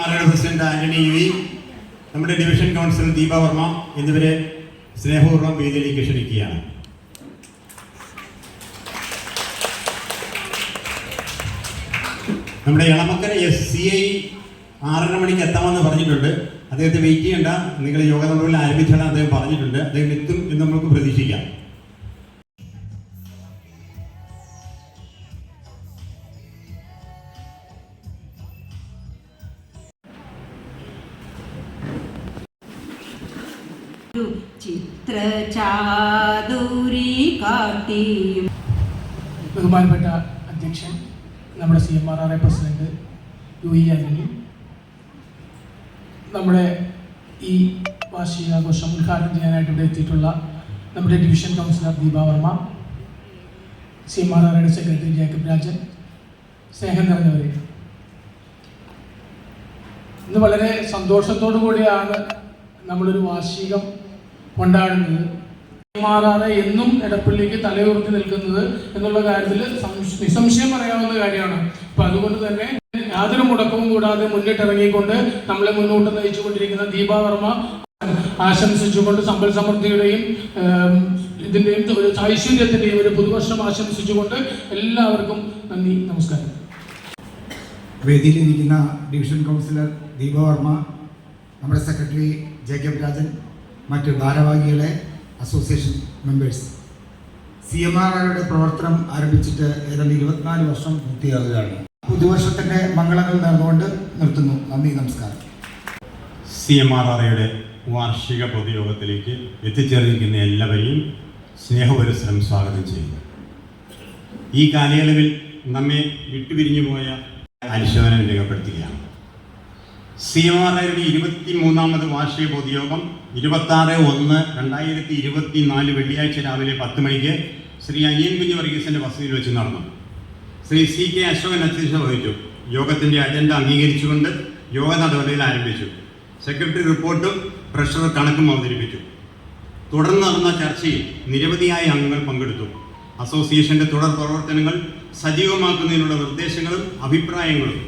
President Antony V, നമ്മുടെ division councillor Deepa Varma എന്നിവരെ സ്നേഹപൂർവ്വം വേദിയിലേക്ക് ക്ഷണിക്കുകയാണ്. നമ്മുടെ ഇളമക്കര SCI 6:30 മണിക്ക് എത്താമെന്ന് പറഞ്ഞിട്ടുണ്ട്. അദ്ദേഹത്തെ വെയിറ്റ് ചെയ്യേണ്ട, നിങ്ങൾ യോഗ നടപടികൾ ആരംഭിച്ചാണ് അദ്ദേഹം പറഞ്ഞിട്ടുണ്ട്. അദ്ദേഹം എത്തും എന്ന് നമുക്ക് പ്രതീക്ഷിക്കാം. ബഹുമാനപ്പെട്ട അധ്യക്ഷൻ, നമ്മുടെ CMRRA പ്രസിഡന്റ് UE ആന്റണി, നമ്മുടെ ഈ വാർഷികാഘോഷം ഉദ്ഘാടനം ചെയ്യാനായിട്ട് ഇവിടെ എത്തിയിട്ടുള്ള നമ്മുടെ ഡിവിഷൻ കൗൺസിലർ ദീപ വർമ്മ, CMRRAയുടെ സെക്രട്ടറി ജേക്കബ് രാജൻ, സ്നേഹം നിറഞ്ഞവരെ, ഇന്ന് വളരെ സന്തോഷത്തോടു കൂടിയാണ് നമ്മളൊരു വാർഷികം കൊണ്ടാടുന്നത്. CMRRA എന്നും എടപ്പള്ളിക്ക് തലയുയർത്തി നിൽക്കുന്നത് എന്നുള്ള കാര്യത്തിൽ നിസ്സംശയം പറയാവുന്ന കാര്യമാണ്. അപ്പം അതുകൊണ്ട് തന്നെ യാതൊരു മുടക്കവും കൂടാതെ മുന്നിട്ടിറങ്ങിക്കൊണ്ട് നമ്മളെ മുന്നോട്ട് നയിച്ചുകൊണ്ടിരിക്കുന്ന ദീപ വർമ്മ ആശംസിച്ചുകൊണ്ട് സമ്പൽ സമൃദ്ധിയുടെയും ഇതിൻ്റെയും ഒരു ഐശ്വര്യത്തിൻ്റെയും ഒരു പുതുവർഷം ആശംസിച്ചുകൊണ്ട് എല്ലാവർക്കും നന്ദി, നമസ്കാരം. വേദിയിലിരിക്കുന്ന ഡിവിഷൻ കൗൺസിലർ ദീപ വർമ്മ, നമ്മുടെ സെക്രട്ടറി ജേക്കബ് രാജൻ, മറ്റ് ഭാരവാഹികളെ, അസോസിയേഷൻ മെമ്പേഴ്സ്, CMRRAയുടെ പ്രവർത്തനം ആരംഭിച്ചിട്ട് ഏതാണ്ട് 24 വർഷം പൂർത്തിയാകുകയാണ്. പുതുവർഷത്തിൻ്റെ മംഗളങ്ങൾ നേർന്നുകൊണ്ട് നിർത്തുന്നു. നന്ദി, നമസ്കാരം. CMRRAയുടെ വാർഷിക പൊതുയോഗത്തിലേക്ക് എത്തിച്ചേർന്നിരിക്കുന്ന എല്ലാവരെയും സ്നേഹപുരസ്സരം സ്വാഗതം ചെയ്യുന്നു. ഈ കാലയളവിൽ നമ്മെ വിട്ടുപിരിഞ്ഞു പോയ അനുശോചനം രേഖപ്പെടുത്തുകയാണ്. CMRRAയുടെ 23ാമത് വാർഷിക പൊതുയോഗം 26/1/2024 വെള്ളിയാഴ്ച രാവിലെ 10 മണിക്ക് ശ്രീ അനിയൻ കുഞ്ഞ് വർഗീസിന്റെ വസതിയിൽ വെച്ച് നടന്നു. ശ്രീ CK അശോകൻ അധ്യക്ഷത വഹിച്ചു. യോഗത്തിന്റെ അജണ്ട അംഗീകരിച്ചുകൊണ്ട് യോഗ നടപടികൾ ആരംഭിച്ചു. സെക്രട്ടറി റിപ്പോർട്ടും ട്രഷറർ കണക്കും അവതരിപ്പിച്ചു. തുടർന്ന് നടന്ന ചർച്ചയിൽ നിരവധിയായ അംഗങ്ങൾ പങ്കെടുത്തു. അസോസിയേഷന്റെ തുടർ പ്രവർത്തനങ്ങൾ സജീവമാക്കുന്നതിനുള്ള നിർദ്ദേശങ്ങളും അഭിപ്രായങ്ങളും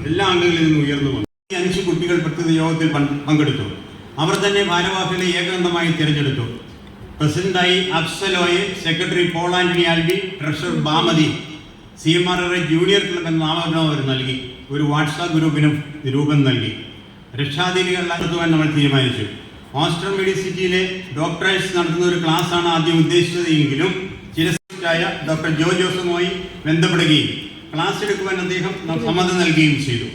എല്ലാ അംഗങ്ങളിൽ നിന്നും ഉയർന്നു വന്നു. 5 കുട്ടികൾ പ്രത്യേക യോഗത്തിൽ പങ്കെടുത്തു. അവർ തന്നെ ഭാരവാഹികളെ ഏകകണ്ഠമായി തിരഞ്ഞെടുത്തു. പ്രസിഡന്റായി അഫ്സലോയെ, secretary Paul Antony Albi, treasurer Bamathi, CMRRA junior club എന്ന നാമകരണം അവർ നൽകി. ഒരു വാട്സാപ്പ് ഗ്രൂപ്പിനും രൂപം നൽകി. രക്ഷാധികാരികൾ നടത്തുവാൻ നമ്മൾ തീരുമാനിച്ചു. ഓസ്റ്റർ മെഡിസിറ്റിയിലെ ഡോക്ടേഴ്സ് നടത്തുന്ന ഒരു ക്ലാസ്സാണ് ആദ്യം ഉദ്ദേശിച്ചത് എങ്കിലും ചിരസ്റ്റായ ഡോക്ടർ ജോ ജോസുമായി ബന്ധപ്പെടുകയും ക്ലാസ് എടുക്കുവാൻ അദ്ദേഹം സമ്മതം നൽകുകയും ചെയ്തു.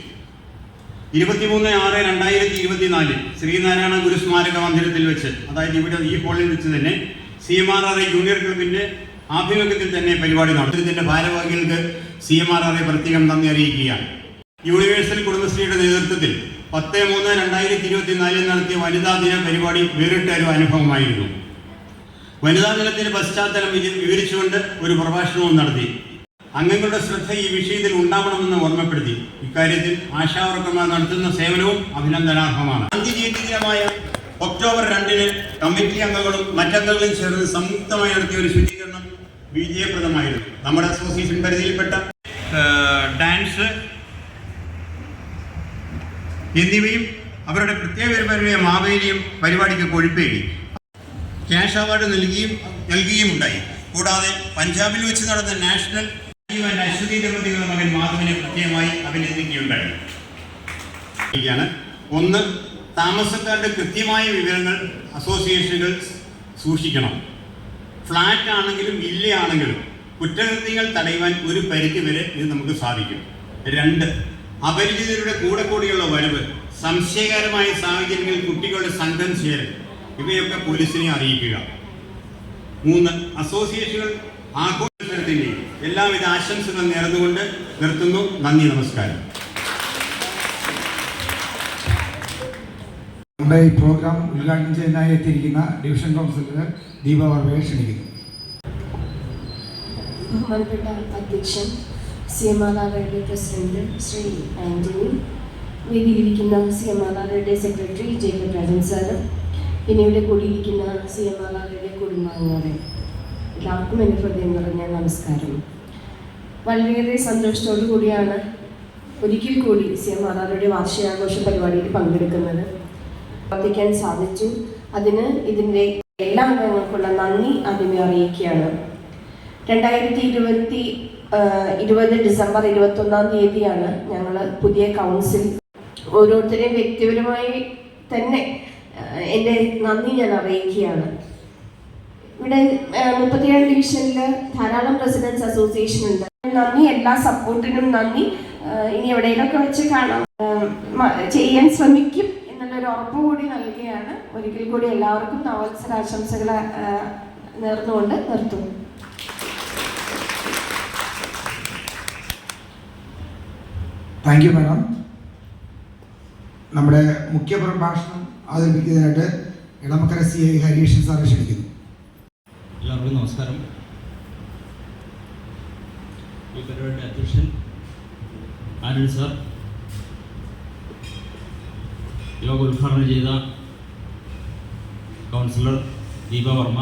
23/6/2024 ശ്രീനാരായണ ഗുരു സ്മാരക മന്ദിരത്തിൽ വെച്ച്, അതായത് ഇവിടെ ഈ ഹാളിൽ വെച്ച് തന്നെ CMRRA ജൂനിയർ ക്ലബിന്റെ ആഭിമുഖ്യത്തിൽ തന്നെ പരിപാടി നടത്തുന്നതിന്റെ ഭാരവാഹികൾക്ക് CMRRA പ്രത്യേകം നന്ദി അറിയിക്കുകയാണ്. യൂണിവേഴ്സൽ കുടുംബശ്രീയുടെ നേതൃത്വത്തിൽ 10/3/2024 നടത്തിയ വനിതാ ദിന പരിപാടി വേറിട്ട ഒരു അനുഭവമായിരുന്നു. വനിതാ ദിനത്തിന്റെ പശ്ചാത്തലം വിവരിച്ചുകൊണ്ട് ഒരു പ്രഭാഷണവും നടത്തി. അംഗങ്ങളുടെ ശ്രദ്ധ ഈ വിഷയത്തിൽ ഉണ്ടാവണമെന്ന് ഓർമ്മപ്പെടുത്തി. ഇക്കാര്യത്തിൽ ആശാവർക്കർമാർ നടത്തുന്ന സേവനവും അഭിനന്ദനാർഹമാണ്. അന്ത്യദിനമായ ഒക്ടോബർ 2-ന് കമ്മിറ്റി അംഗങ്ങളും മറ്റംഗങ്ങളും ചേർന്ന് സംയുക്തമായി നടത്തിയ ഒരു ശുചീകരണം വിജയപ്രദമായിരുന്നു. നമ്മുടെ അസോസിയേഷൻ പരിധിയിൽപ്പെട്ട ഡാൻസ് എന്നിവയും അവരുടെ പ്രത്യേകപരമായ മാവേലിയും പരിപാടിക്ക് കൊഴുപ്പേകി. ക്യാഷ് അവാർഡ് നൽകുകയും ഉണ്ടായി. കൂടാതെ പഞ്ചാബിൽ വെച്ച് നടന്ന നാഷണൽ അശ്വതി ദമ്പതികളുടെ മകൻ മാധവനെ പ്രത്യേകമായി അഭിനന്ദിക്കുകയുണ്ടായി. 1. താമസക്കാരുടെ കൃത്യമായ വിവരങ്ങൾ അസോസിയേഷനുകൾ സൂക്ഷിക്കണം. ഫ്ലാറ്റ് ആണെങ്കിലും വില്ലയാണെങ്കിലും കുറ്റകൃത്യങ്ങൾ തടയുവാൻ ഒരു പരിധി വരെ ഇത് നമുക്ക് സാധിക്കും. 2. അപരിചിതരുടെ കൂടെയുള്ള വരവ്, സംശയകരമായ സാഹചര്യങ്ങളിൽ കുട്ടികളുടെ സംഘം ചേരൽ, ഇവയൊക്കെ പോലീസിനെ അറിയിക്കുക. 3. അസോസിയേഷനുകൾ ആഘോഷത്തിൻ്റെ എല്ലാവിധ ആശംസകൾ നേർന്നുകൊണ്ട് നിർത്തുന്നു. നന്ദി, നമസ്കാരം. നമ്മുടെ ഈ പ്രോഗ്രാം ഉദ്ഘാടനം ചെയ്യാനായി എത്തിയിരിക്കുന്ന ഡിവിഷൻ കൗൺസിലർ ദീപ വർമ്മയെ ക്ഷണിക്കുന്നു. ബഹുമാനപ്പെട്ട അധ്യക്ഷൻ, CMRRAയുടെ പ്രസിഡന്റ് ശ്രീ ആന്റണി, വേദിയിലിരിക്കുന്ന CMRRAയുടെ സെക്രട്ടറി ജേക്കബ് രാജൻ സാറ്, പിന്നെ ഇവിടെ കൂടിയിരിക്കുന്ന CMRRAയുടെ കുടുംബാംഗങ്ങളെ, എല്ലാവർക്കും എൻ്റെ ഹൃദയം നിറഞ്ഞ നമസ്കാരം. വളരെയേറെ സന്തോഷത്തോടു കൂടിയാണ് ഒരിക്കൽ കൂടി CMRRയുടെ വാർഷികാഘോഷ പരിപാടിയിൽ പങ്കെടുക്കുന്നത് പ്രവർത്തിക്കാൻ സാധിച്ചു. അതിന് ഇതിൻ്റെ എല്ലാ അംഗങ്ങൾക്കുള്ള നന്ദി ആദ്യമേ അറിയിക്കുകയാണ്. 2020 ഡിസംബർ 21 ഞങ്ങൾ പുതിയ കൗൺസിൽ. ഓരോരുത്തരെയും വ്യക്തിപരമായി തന്നെ എൻ്റെ നന്ദി ഞാൻ അറിയിക്കുകയാണ്. ഇവിടെ 37 ഡിവിഷനിൽ ധാരാളം റെസിഡൻസ് അസോസിയേഷൻ ഉണ്ട്. നന്ദി, എല്ലാ സപ്പോർട്ടിനും നന്ദി. ഇനി എവിടെയെങ്കിലൊക്കെ വെച്ച് കാണാം, ചെയ്യാൻ ശ്രമിക്കും എന്നുള്ളൊരു ഉറപ്പ് കൂടി നൽകുകയാണ്. ഒരിക്കൽ കൂടി എല്ലാവർക്കും നവവത്സര ആശംസകൾ നേർന്നുകൊണ്ട് നിർത്തുന്നു. Thank you madam. നമ്മുടെ മുഖ്യ പ്രഭാഷണം അവതരിപ്പിക്കുന്നതിനായിട്ട് ഇളമക്കര CI ഹരീഷൻ സാറെ ക്ഷണിക്കുന്നു. എല്ലാവർക്കും നമസ്കാരം. ഈ പരിപാടിയുടെ അധ്യക്ഷൻ ആനന്ദ് സാർ, യോഗ ഉദ്ഘാടനം ചെയ്ത കൗൺസിലർ ദീപ വർമ്മ,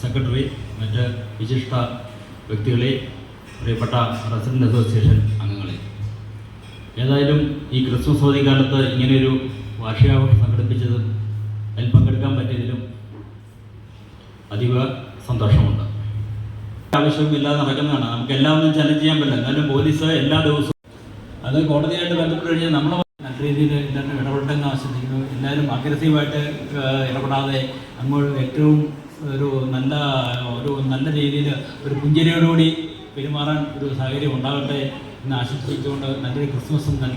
സെക്രട്ടറി, മറ്റ് വിശിഷ്ട വ്യക്തികളെ, പ്രിയപ്പെട്ട റെസിഡൻറ്റ് അസോസിയേഷൻ അംഗങ്ങളെ, ഏതായാലും ഈ ക്രിസ്മസ് അവധിക്കാലത്ത് ഇങ്ങനെയൊരു വാർഷികാഘോഷം സംഘടിപ്പിച്ചതും അതിൽ പങ്കെടുക്കാൻ പറ്റിയതിലും അതീവ സന്തോഷമുണ്ട്. ആവശ്യമില്ലാതെ നടക്കുന്നതാണ്, നമുക്ക് എല്ലാം ഒന്നും ചലഞ്ച് ചെയ്യാൻ പറ്റില്ല. എന്നാലും പോലീസ് എല്ലാ ദിവസവും അത് കോടതിയായിട്ട് ബന്ധപ്പെട്ട് കഴിഞ്ഞാൽ നമ്മൾ നല്ല രീതിയിൽ എല്ലാവരും ഇടപെട്ടെന്ന് ആശ്രയിക്കുന്നു. എല്ലാവരും അഗ്രസീവായിട്ട് ഇടപെടാതെ അങ്ങോട്ട് ഏറ്റവും ഒരു നല്ല രീതിയിൽ ഒരു പുഞ്ചിരിയോടുകൂടി പെരുമാറാൻ ഒരു സാഹചര്യം ഉണ്ടാകട്ടെ എന്ന് ആശംസിച്ചുകൊണ്ട് നല്ലൊരു ക്രിസ്മസും നല്ല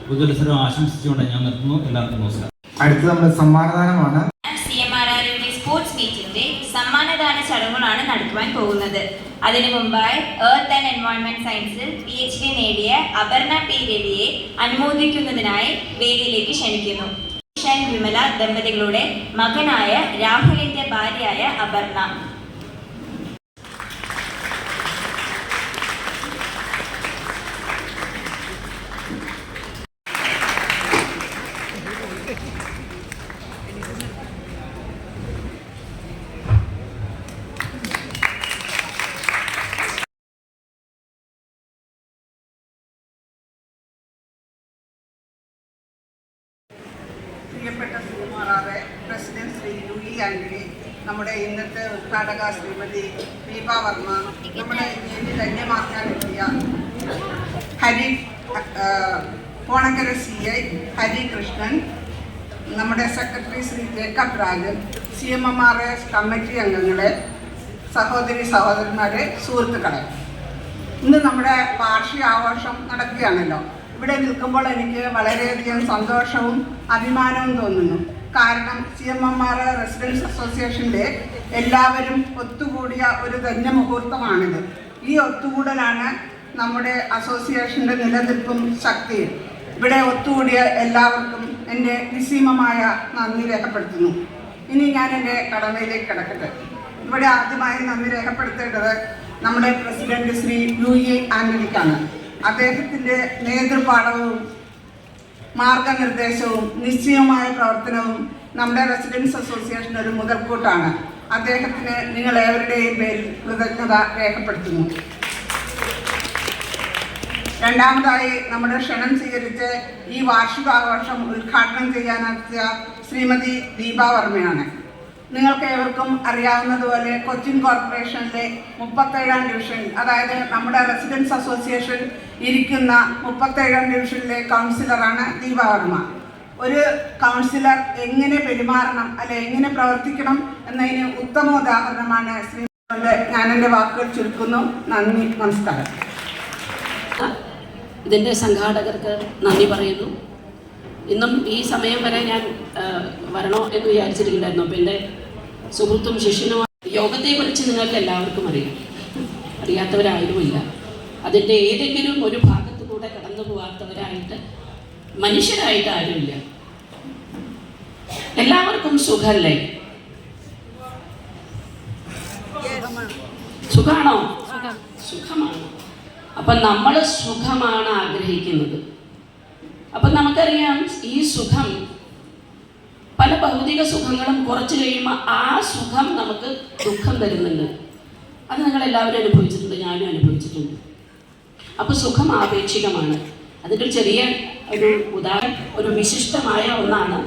പുതുവത്സരവും ആശംസിച്ചുകൊണ്ട് ഞാൻ നിർത്തുന്നു. എല്ലാവർക്കും നമസ്കാരം. അടുത്ത് നമ്മുടെ സമ്മാനദാനമാണ്. CMRRയുടെ സ്പോർട്സ് മീറ്റിന്റെ സമ്മാനദാന ചടങ്ങുകളാണ് നടത്തുവാൻ പോകുന്നത്. അതിനു മുമ്പായി എർത്ത് ആൻഡ് എൻവയോൺമെന്റ് സയൻസിൽ PhD നേടിയ അപർണ P. രവിയെ അനുമോദിക്കുന്നതിനായി വേദിയിലേക്ക് ക്ഷണിക്കുന്നു. വിമല ദമ്പതികളുടെ മകനായ രാഹുലിന്റെ ഭാര്യയായ അപർണ. പ്രിയപ്പെട്ട CMRR president Shri Yui Antony, നമ്മുടെ ഇന്നത്തെ ഉദ്ഘാടക ശ്രീമതി ദീപ വർമ്മ, നമ്മുടെ വേദി ധന്യമാക്കാനെത്തിയ കോണക്കര CI ഹരികൃഷ്ണൻ, നമ്മുടെ secretary Shri Jacob Rajan, CMRR committee അംഗങ്ങളെ, സഹോദരന്മാരെ, സുഹൃത്തുക്കളെ, ഇന്ന് നമ്മുടെ വാർഷികാഘോഷം നടക്കുകയാണല്ലോ. ഇവിടെ നിൽക്കുമ്പോൾ എനിക്ക് വളരെയധികം സന്തോഷവും അഭിമാനവും തോന്നുന്നു. കാരണം CMRR റെസിഡൻസ് അസോസിയേഷൻ്റെ എല്ലാവരും ഒത്തുകൂടിയ ഒരു ധന്യമുഹൂർത്തമാണിത്. ഈ ഒത്തുകൂടലാണ് നമ്മുടെ അസോസിയേഷൻ്റെ നിലനിൽപ്പും ശക്തിയും. ഇവിടെ ഒത്തുകൂടിയ എല്ലാവർക്കും എൻ്റെ നിസ്സീമമായ നന്ദി രേഖപ്പെടുത്തുന്നു. ഇനി ഞാൻ എൻ്റെ കടമയിലേക്ക് കിടക്കട്ടെ. ഇവിടെ ആദ്യമായി നന്ദി രേഖപ്പെടുത്തേണ്ടത് നമ്മുടെ പ്രസിഡന്റ് ശ്രീ യുയി ആന്റണിക്കാണ്. അദ്ദേഹത്തിൻ്റെ നേതൃപാഠവും മാർഗനിർദ്ദേശവും നിശ്ചയമായ പ്രവർത്തനവും നമ്മുടെ റെസിഡൻസ് അസോസിയേഷൻ ഒരു മുതൽക്കൂട്ടാണ്. അദ്ദേഹത്തിന് നിങ്ങളേവരുടെയും പേരിൽ കൃതജ്ഞത രേഖപ്പെടുത്തുന്നു. രണ്ടാമതായി നമ്മുടെ ക്ഷണം സ്വീകരിച്ച് ഈ വാർഷികാഘോഷം ഉദ്ഘാടനം ചെയ്യാനെത്തിയ ശ്രീമതി ദീപ വർമ്മയാണ്. നിങ്ങൾക്ക് ഏവർക്കും അറിയാവുന്നതുപോലെ കൊച്ചിൻ കോർപ്പറേഷനിലെ 37-ാം ഡിവിഷൻ, അതായത് നമ്മുടെ റെസിഡൻസ് അസോസിയേഷൻ ഇരിക്കുന്ന 37-ാം ഡിവിഷനിലെ കൗൺസിലറാണ് ദീപ വർമ്മ. ഒരു കൗൺസിലർ എങ്ങനെ പെരുമാറണം, എങ്ങനെ പ്രവർത്തിക്കണം എന്നതിന് ഉത്തമ ഉദാഹരണമാണ് ശ്രീ. ഞാൻ എൻ്റെ വാക്കുകൾ ചുരുക്കുന്നു. നന്ദി, നമസ്കാരം. ഇതിൻ്റെ സംഘാടകർക്ക് നന്ദി പറയുന്നു. ഇന്നും ഈ സമയം വരെ ഞാൻ വരണോ എന്ന് വിചാരിച്ചിരിക്കുന്നുണ്ടായിരുന്നു. അപ്പോൾ എൻ്റെ സുഹൃത്തും ശിഷ്യനുമായ യോഗത്തെക്കുറിച്ച് നിങ്ങൾക്ക് എല്ലാവർക്കും അറിയാം, അറിയാത്തവരായിരുമില്ല. അതിൻ്റെ ഏതെങ്കിലും ഒരു ഭാഗത്തു കൂടെ കടന്നു പോകാത്തവരായിട്ട് മനുഷ്യരായിട്ട് ആരുമില്ല. എല്ലാവർക്കും സുഖമല്ലേ? സുഖമാണോ? സുഖമാണ്. അപ്പം നമ്മൾ സുഖമാണ് ആഗ്രഹിക്കുന്നത്. അപ്പം നമുക്കറിയാം, ഈ സുഖം, പല ഭൗതിക സുഖങ്ങളും കുറച്ച് കഴിയുമ്പോൾ ആ സുഖം നമുക്ക് ദുഃഖം തരുന്നുണ്ട്. അത് നിങ്ങളെല്ലാവരും അനുഭവിച്ചിട്ടുണ്ട്, ഞാനും അനുഭവിച്ചിട്ടുണ്ട്. അപ്പോൾ സുഖം ആപേക്ഷികമാണ്. അതിൻ്റെ ഒരു ചെറിയ ഒരു ഉദാഹരണം, ഒരു വിശിഷ്ടമായ ഒന്നാണ്